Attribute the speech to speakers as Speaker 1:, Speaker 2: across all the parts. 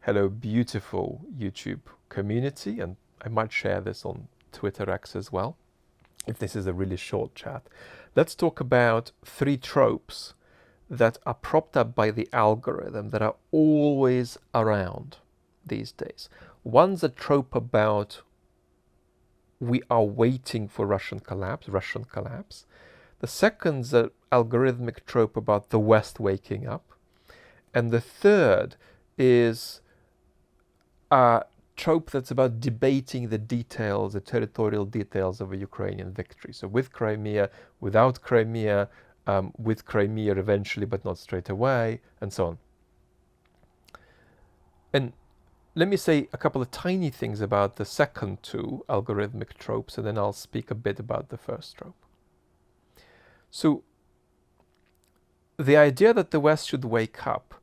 Speaker 1: hello beautiful YouTube community, and I might share this on Twitter X as well, if this is a really short chat. Let's talk about 3 tropes that are propped up by the algorithm that are always around these days. One's a trope about we are waiting for Russian collapse. The second's an algorithmic trope about the West waking up. And the third is a trope that's about debating the details, the territorial details of a Ukrainian victory. So with Crimea, without Crimea, with Crimea eventually, but not straight away, and so on. And let me say a couple of tiny things about the second 2 algorithmic tropes, and then I'll speak a bit about the first trope. So the idea that the West should wake up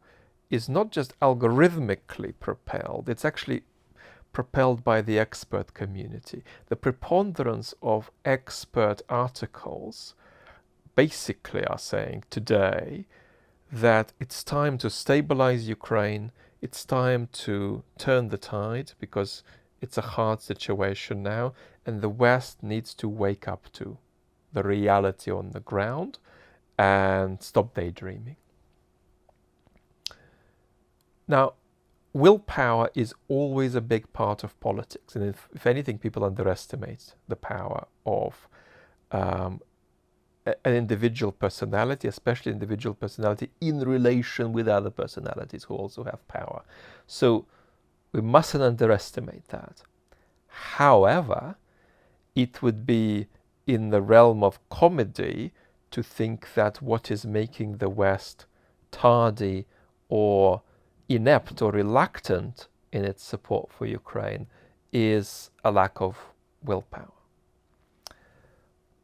Speaker 1: is not just algorithmically propelled, it's actually propelled by the expert community. The preponderance of expert articles basically are saying today that it's time to stabilize Ukraine, it's time to turn the tide because it's a hard situation now, and the West needs to wake up to the reality on the ground and stop daydreaming. Now, willpower is always a big part of politics, and if anything, people underestimate the power of an individual personality, especially individual personality in relation with other personalities who also have power. So we mustn't underestimate that. However, it would be in the realm of comedy to think that what is making the West tardy or inept or reluctant in its support for Ukraine is a lack of willpower.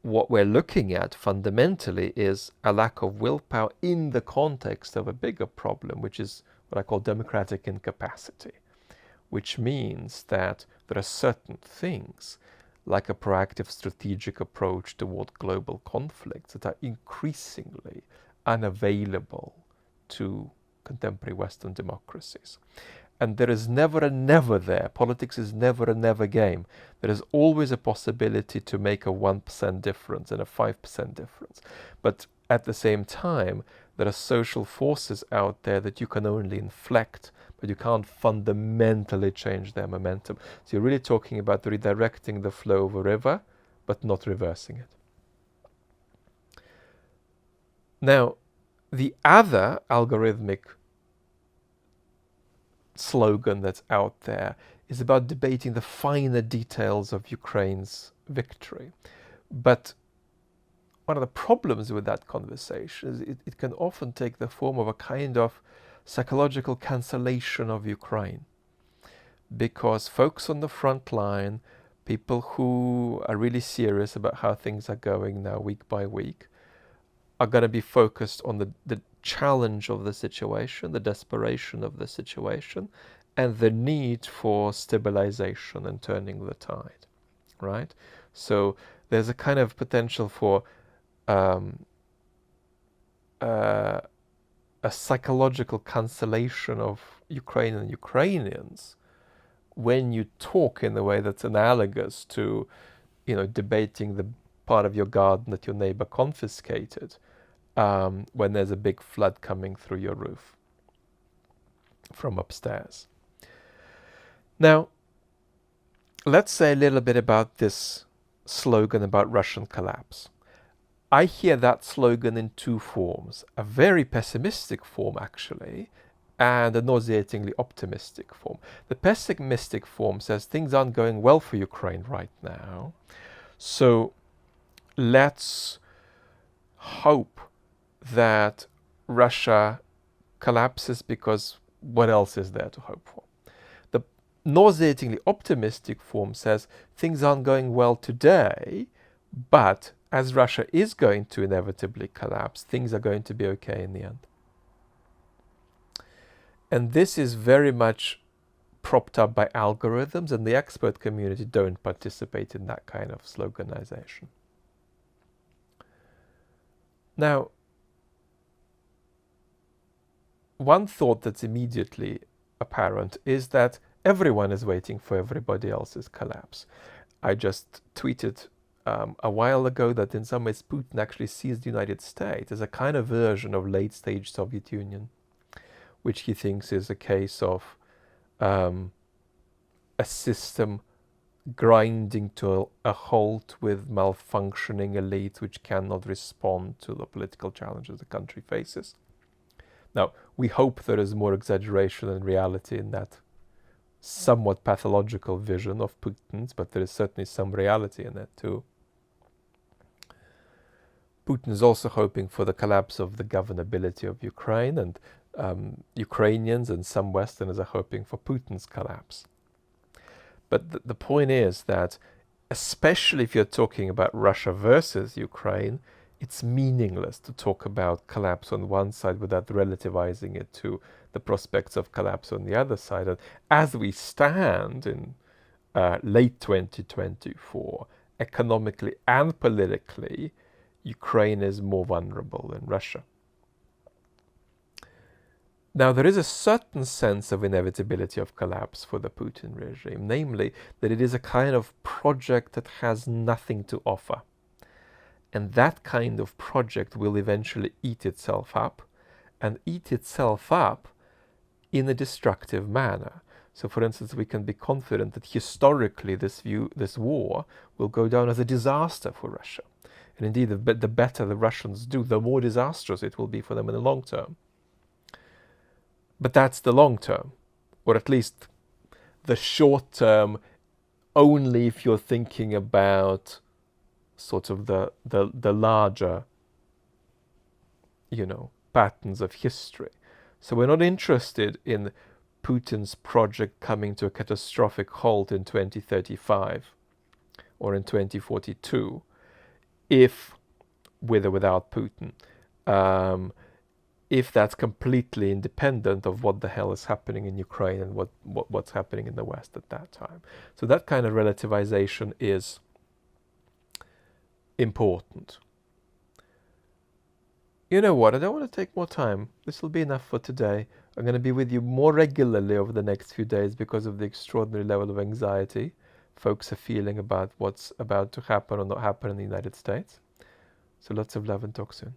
Speaker 1: What we're looking at fundamentally is a lack of willpower in the context of a bigger problem, which is what I call democratic incapacity, which means that there are certain things like a proactive strategic approach toward global conflicts that are increasingly unavailable to contemporary Western democracies. And there is never a never there. Politics is never a never game. There is always a possibility to make a 1% difference and a 5% difference. But at the same time, there are social forces out there that you can only inflect, but you can't fundamentally change their momentum. So you're really talking about redirecting the flow of a river, but not reversing it. Now, the other algorithmic slogan that's out there is about debating the finer details of Ukraine's victory. But one of the problems with that conversation is it can often take the form of a kind of psychological cancellation of Ukraine. Because folks on the front line, people who are really serious about how things are going now week by week, are going to be focused on the challenge of the situation, the desperation of the situation, and the need for stabilization and turning the tide, right? So there's a kind of potential for a psychological cancellation of Ukraine and Ukrainians when you talk in a way that's analogous to, debating the part of your garden that your neighbor confiscated when there's a big flood coming through your roof from upstairs. Now, let's say a little bit about this slogan about Russian collapse. I hear that slogan in 2 forms, a very pessimistic form actually, and a nauseatingly optimistic form. The pessimistic form says things aren't going well for Ukraine right now, so let's hope that Russia collapses because what else is there to hope for? The nauseatingly optimistic form says things aren't going well today, but as Russia is going to inevitably collapse, things are going to be okay in the end. And this is very much propped up by algorithms, and the expert community don't participate in that kind of sloganization. Now, one thought that's immediately apparent is that everyone is waiting for everybody else's collapse. I just tweeted a while ago that in some ways Putin actually sees the United States as a kind of version of late-stage Soviet Union, which he thinks is a case of a system grinding to a halt with malfunctioning elites which cannot respond to the political challenges the country faces. Now, we hope there is more exaggeration than reality in that somewhat pathological vision of Putin's, but there is certainly some reality in it too. Putin is also hoping for the collapse of the governability of Ukraine, and Ukrainians and some Westerners are hoping for Putin's collapse. But the point is that, especially if you're talking about Russia versus Ukraine, it's meaningless to talk about collapse on one side without relativizing it to the prospects of collapse on the other side. And as we stand in late 2024, economically and politically, Ukraine is more vulnerable than Russia. Now, there is a certain sense of inevitability of collapse for the Putin regime, namely that it is a kind of project that has nothing to offer. And that kind of project will eventually eat itself up, and eat itself up in a destructive manner. So, for instance, we can be confident that historically this war will go down as a disaster for Russia. And indeed, the better the Russians do, the more disastrous it will be for them in the long term. But that's the long term, or at least the short term, only if you're thinking about sort of the larger, patterns of history. So we're not interested in Putin's project coming to a catastrophic halt in 2035 or in 2042, if, with or without Putin, if that's completely independent of what the hell is happening in Ukraine and what's happening in the West at that time. So that kind of relativization is important. You know what? I don't want to take more time. This will be enough for today. I'm going to be with you more regularly over the next few days because of the extraordinary level of anxiety folks are feeling about what's about to happen or not happen in the United States. So lots of love and talk soon.